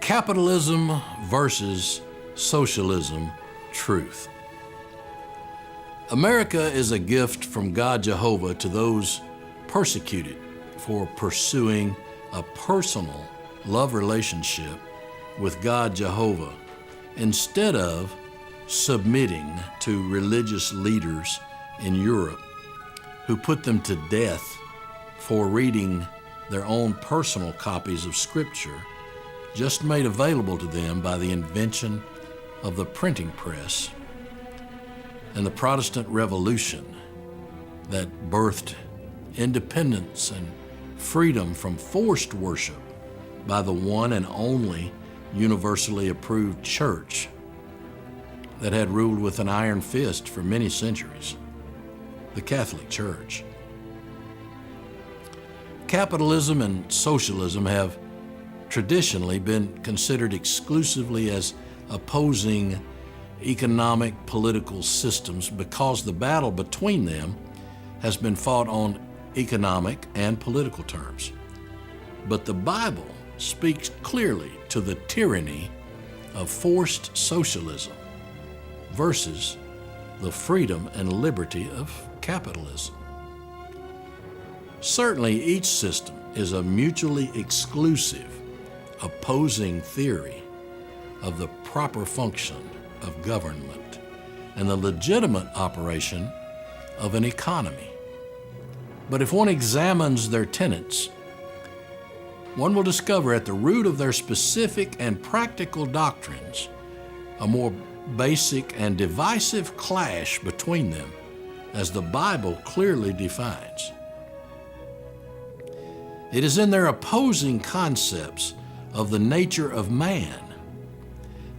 Capitalism versus Socialism Truth. America is a gift from God Jehovah to those persecuted for pursuing a personal love relationship with God Jehovah instead of submitting to religious leaders in Europe who put them to death for reading their own personal copies of Scripture just made available to them by the invention of the printing press and the Protestant Revolution that birthed independence and freedom from forced worship by the one and only universally approved church that had ruled with an iron fist for many centuries, the Catholic Church. Capitalism and socialism have traditionally been considered exclusively as opposing economic political systems because the battle between them has been fought on economic and political terms. But the Bible speaks clearly to the tyranny of forced socialism versus the freedom and liberty of capitalism. Certainly, each system is a mutually exclusive, opposing theory of the proper function of government and the legitimate operation of an economy. But if one examines their tenets, one will discover at the root of their specific and practical doctrines a more basic and divisive clash between them, as the Bible clearly defines. It is in their opposing concepts of the nature of man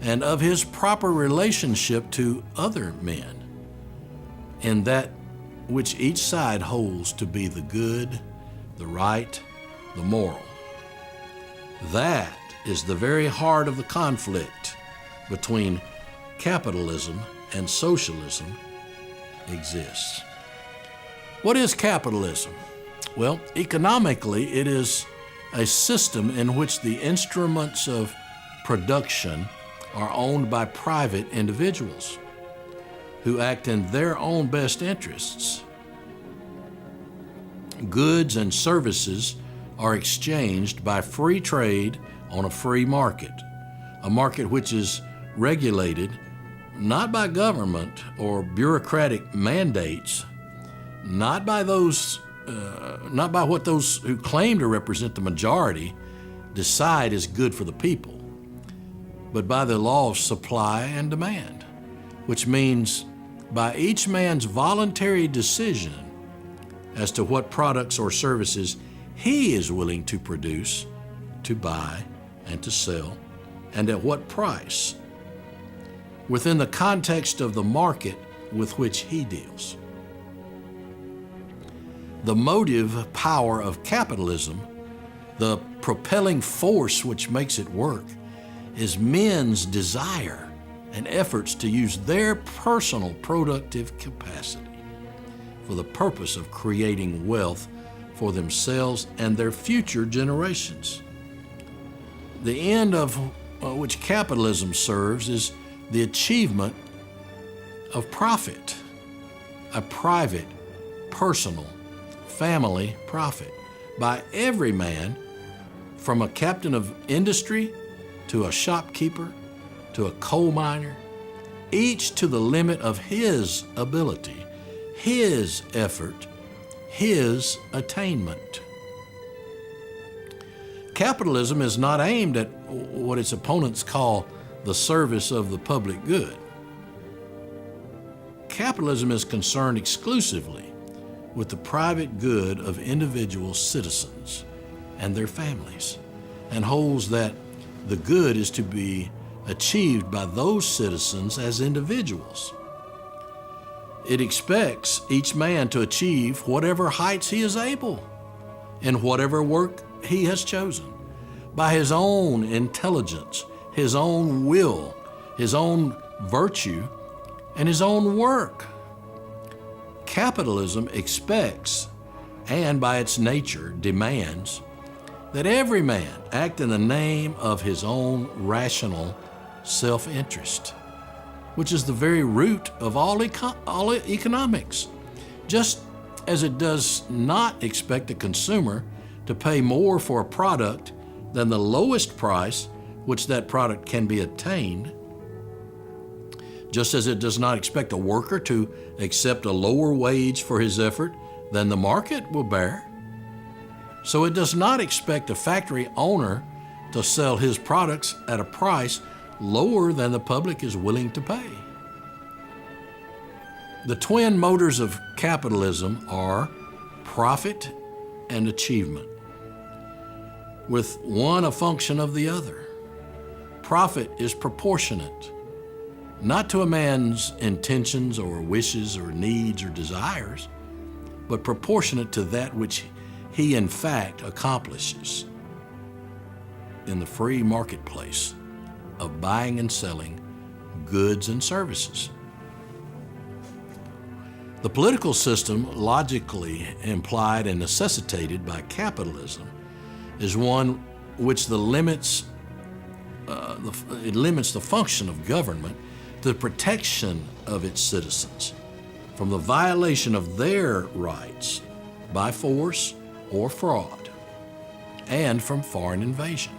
and of his proper relationship to other men, in that which each side holds to be the good, the right, the moral. That is the very heart of the conflict between capitalism and socialism exists. What is capitalism? Well, economically, it is a system in which the instruments of production are owned by private individuals who act in their own best interests. Goods and services are exchanged by free trade on a free market, a market which is regulated not by government or bureaucratic mandates, not by what those who claim to represent the majority decide is good for the people, but by the law of supply and demand, which means by each man's voluntary decision as to what products or services he is willing to produce, to buy, and to sell, and at what price, within the context of the market with which he deals. The motive power of capitalism, the propelling force which makes it work, is men's desire and efforts to use their personal productive capacity for the purpose of creating wealth for themselves and their future generations. The end of which capitalism serves is the achievement of profit, a private, personal, family profit by every man, from a captain of industry to a shopkeeper to a coal miner, each to the limit of his ability, his effort, his attainment. Capitalism is not aimed at what its opponents call the service of the public good. Capitalism is concerned exclusively with the private good of individual citizens and their families, and holds that the good is to be achieved by those citizens as individuals. It expects each man to achieve whatever heights he is able in whatever work he has chosen, by his own intelligence, his own will, his own virtue, and his own work. Capitalism expects, and by its nature demands, that every man act in the name of his own rational self-interest, which is the very root of all economics. Just as it does not expect the consumer to pay more for a product than the lowest price which that product can be attained, just as it does not expect a worker to accept a lower wage for his effort than the market will bear, so it does not expect a factory owner to sell his products at a price lower than the public is willing to pay. The twin motors of capitalism are profit and achievement, with one a function of the other. Profit is proportionate, not to a man's intentions or wishes or needs or desires, but proportionate to that which he in fact accomplishes in the free marketplace of buying and selling goods and services. The political system logically implied and necessitated by capitalism is one which limits the function of government to the protection of its citizens from the violation of their rights by force or fraud, and from foreign invasion.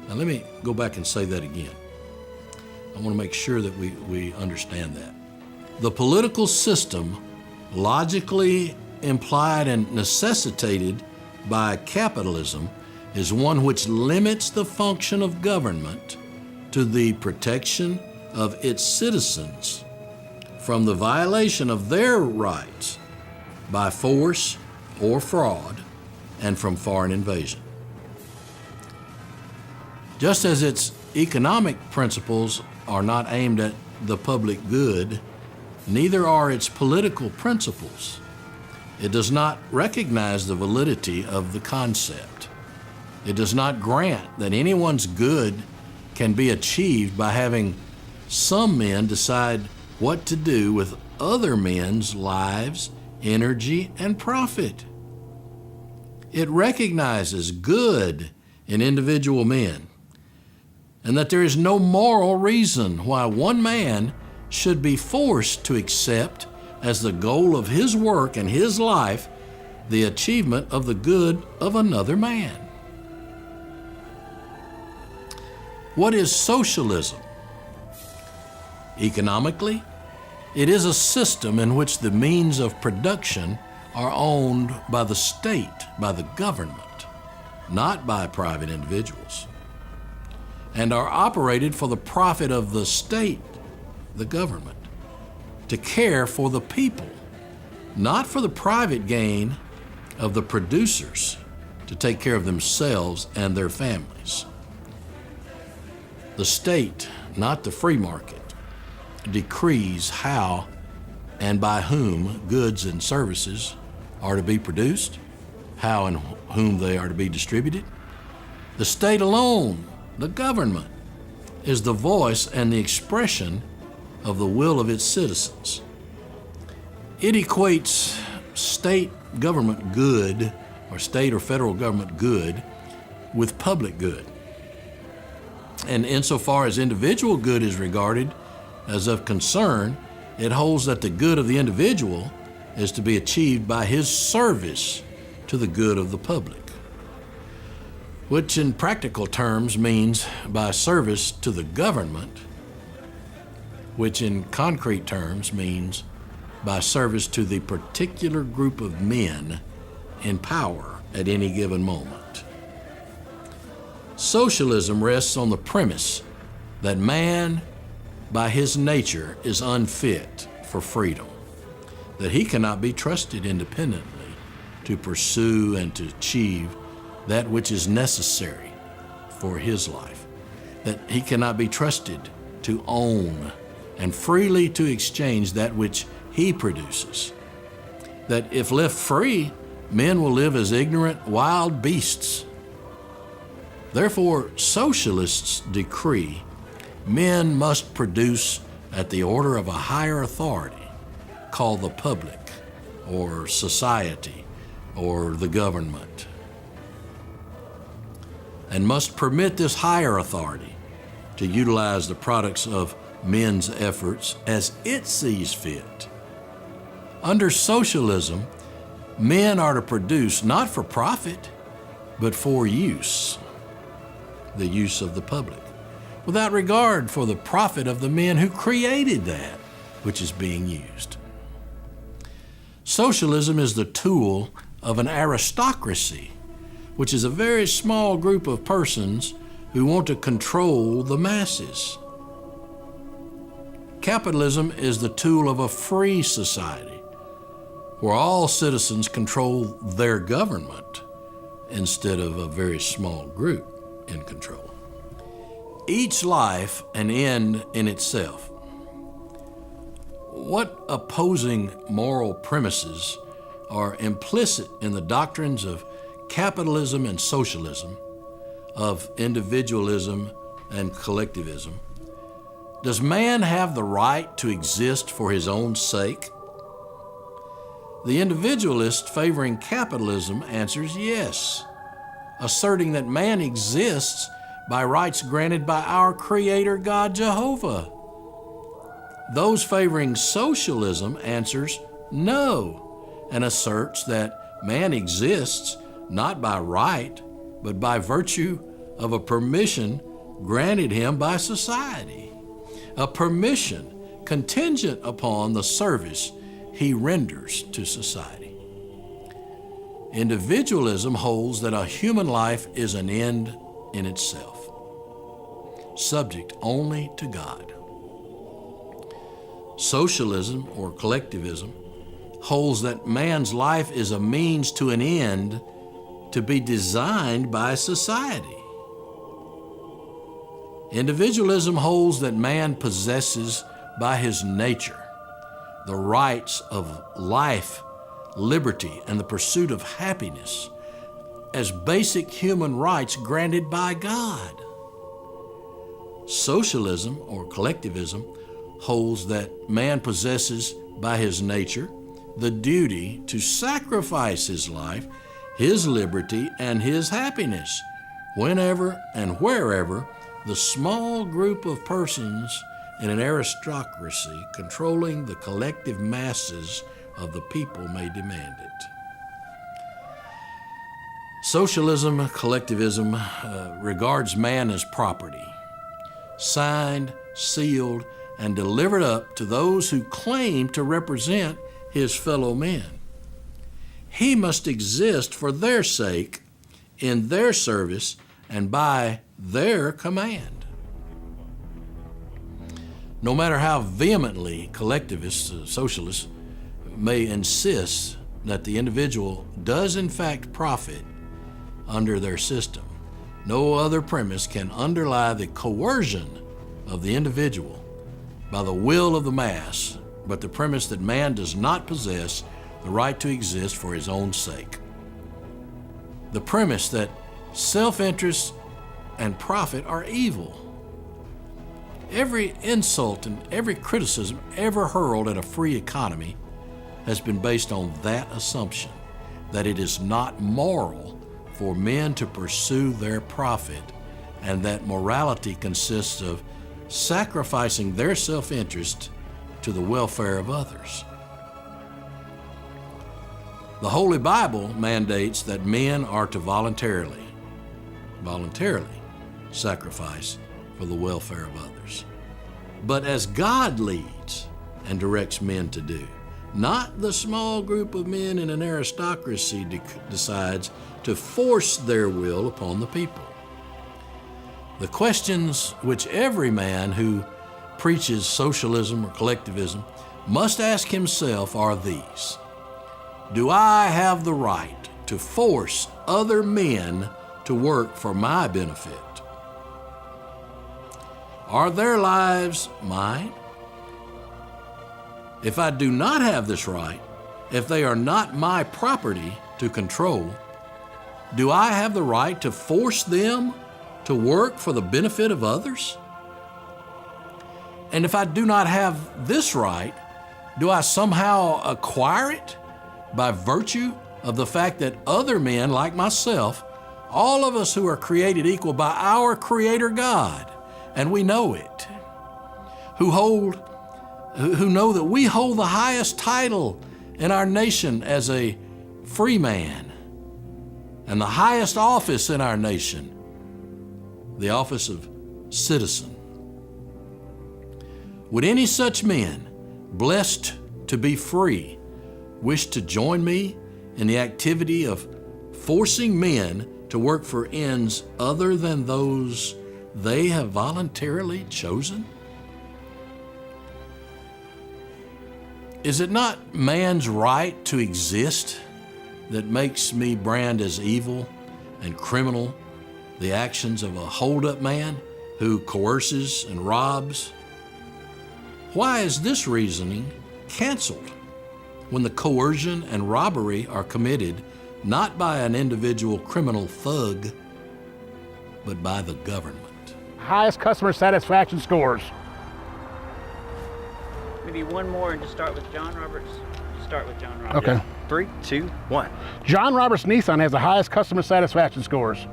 Now let me go back and say that again. I want to make sure that we understand that. The political system logically implied and necessitated by capitalism is one which limits the function of government to the protection of its citizens from the violation of their rights by force or fraud, and from foreign invasion. Just as its economic principles are not aimed at the public good, neither are its political principles. It does not recognize the validity of the concept. It does not grant that anyone's good can be achieved by having some men decide what to do with other men's lives, energy, and profit. It recognizes good in individual men, and that there is no moral reason why one man should be forced to accept as the goal of his work and his life the achievement of the good of another man. What is socialism? Economically, it is a system in which the means of production are owned by the state, by the government, not by private individuals, and are operated for the profit of the state, the government, to care for the people, not for the private gain of the producers to take care of themselves and their families. The state, not the free market, decrees how and by whom goods and services are to be produced, how and whom they are to be distributed. The state alone, the government, is the voice and the expression of the will of its citizens. It equates state government good, or state or federal government good, with public good. And insofar as individual good is regarded as of concern, it holds that the good of the individual is to be achieved by his service to the good of the public, which in practical terms means by service to the government, which in concrete terms means by service to the particular group of men in power at any given moment. Socialism rests on the premise that man, by his nature, is unfit for freedom, that he cannot be trusted independently to pursue and to achieve that which is necessary for his life, that he cannot be trusted to own and freely to exchange that which he produces, that if left free, men will live as ignorant wild beasts. Therefore, socialists decree men must produce at the order of a higher authority called the public or society or the government. and must permit this higher authority to utilize the products of men's efforts as it sees fit. Under socialism, men are to produce not for profit, but for use, the use of the public, without regard for the profit of the men who created that which is being used. Socialism is the tool of an aristocracy, which is a very small group of persons who want to control the masses. Capitalism is the tool of a free society, where all citizens control their government instead of a very small group in control. Each life an end in itself. What opposing moral premises are implicit in the doctrines of capitalism and socialism, of individualism and collectivism? Does man have the right to exist for his own sake? The individualist favoring capitalism answers yes, asserting that man exists by rights granted by our Creator God Jehovah. Those favoring socialism answers no, and asserts that man exists not by right, but by virtue of a permission granted him by society, a permission contingent upon the service he renders to society. Individualism holds that a human life is an end in itself, subject only to God. Socialism or collectivism holds that man's life is a means to an end to be designed by society. Individualism holds that man possesses by his nature the rights of life, liberty, and the pursuit of happiness as basic human rights granted by God. Socialism or collectivism holds that man possesses by his nature the duty to sacrifice his life, his liberty, and his happiness whenever and wherever the small group of persons in an aristocracy controlling the collective masses of the people may demand it. Socialism, collectivism regards man as property, signed, sealed, and delivered up to those who claim to represent his fellow men. He must exist for their sake, in their service, and by their command. No matter how vehemently collectivists, socialists, may insist that the individual does in fact profit under their system, no other premise can underlie the coercion of the individual by the will of the mass, but the premise that man does not possess the right to exist for his own sake. The premise that self-interest and profit are evil. Every insult and every criticism ever hurled at a free economy has been based on that assumption, that it is not moral for men to pursue their profit, and that morality consists of sacrificing their self-interest to the welfare of others. The Holy Bible mandates that men are to voluntarily sacrifice for the welfare of others, but as God leads and directs men to do, not the small group of men in an aristocracy decides to force their will upon the people. The questions which every man who preaches socialism or collectivism must ask himself are these: do I have the right to force other men to work for my benefit? Are their lives mine? If I do not have this right, if they are not my property to control, do I have the right to force them to work for the benefit of others? And if I do not have this right, do I somehow acquire it by virtue of the fact that other men like myself All of us who are created equal by our Creator God, and we know it, who know that we hold the highest title in our nation as a free man, and the highest office in our nation, the office of citizen. Would any such men, blessed to be free, wish to join me in the activity of forcing men to work for ends other than those they have voluntarily chosen? Is it not man's right to exist that makes me brand as evil and criminal the actions of a hold-up man who coerces and robs? Why is this reasoning canceled when the coercion and robbery are committed not by an individual criminal thug, but by the government? Highest customer satisfaction scores. Maybe one more and just start with John Roberts. Start with John Roberts. Okay. 3, 2, 1. John Roberts Nissan has the highest customer satisfaction scores.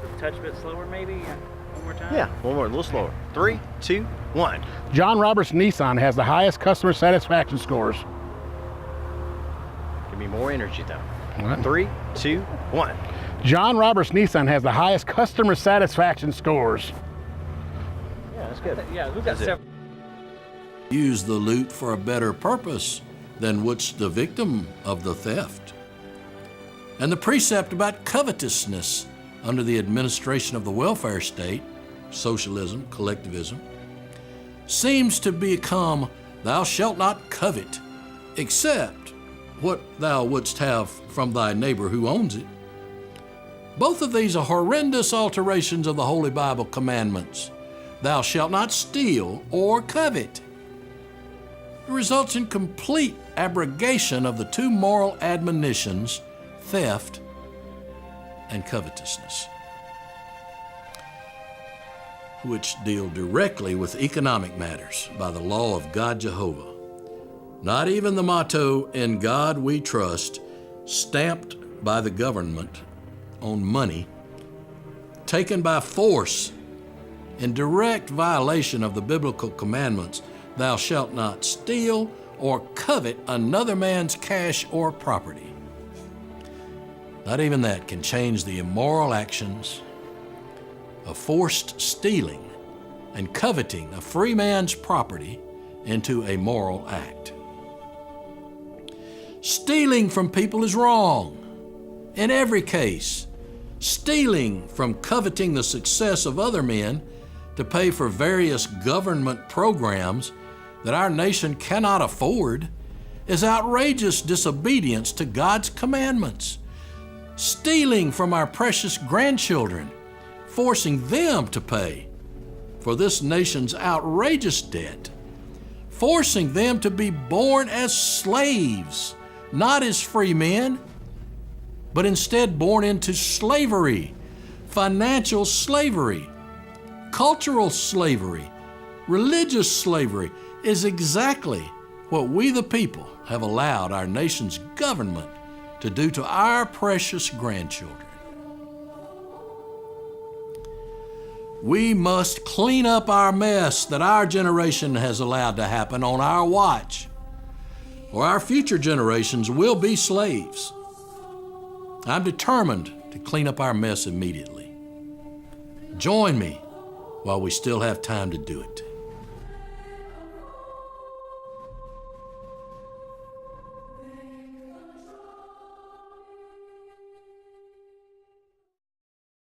A touch bit slower maybe? One more time? Yeah, one more, a little slower. 3, 2, 1. John Roberts Nissan has the highest customer satisfaction scores. Give me more energy though. What? 3, 2, 1. John Roberts Nissan has the highest customer satisfaction scores. Yeah, that's good. Yeah, we've got That's it. several. Use the loot for a better purpose than which the victim of the theft. And the precept about covetousness under the administration of the welfare state, socialism, collectivism, seems to become, thou shalt not covet, except what thou wouldst have from thy neighbor who owns it. Both of these are horrendous alterations of the Holy Bible commandments. Thou shalt not steal or covet. It results in complete abrogation of the two moral admonitions, theft and covetousness, which deal directly with economic matters by the law of God Jehovah. Not even the motto, "In God we trust," stamped by the government on money, taken by force in direct violation of the biblical commandments, thou shalt not steal or covet another man's cash or property. Not even that can change the immoral actions of forced stealing and coveting a free man's property into a moral act. Stealing from people is wrong in every case. Stealing from coveting the success of other men to pay for various government programs that our nation cannot afford is outrageous disobedience to God's commandments. Stealing from our precious grandchildren, forcing them to pay for this nation's outrageous debt, forcing them to be born as slaves, not as free men, but instead born into slavery, financial slavery, cultural slavery, religious slavery, is exactly what we the people have allowed our nation's government to do to our precious grandchildren. We must clean up our mess that our generation has allowed to happen on our watch, or our future generations will be slaves. I'm determined to clean up our mess immediately. Join me while we still have time to do it.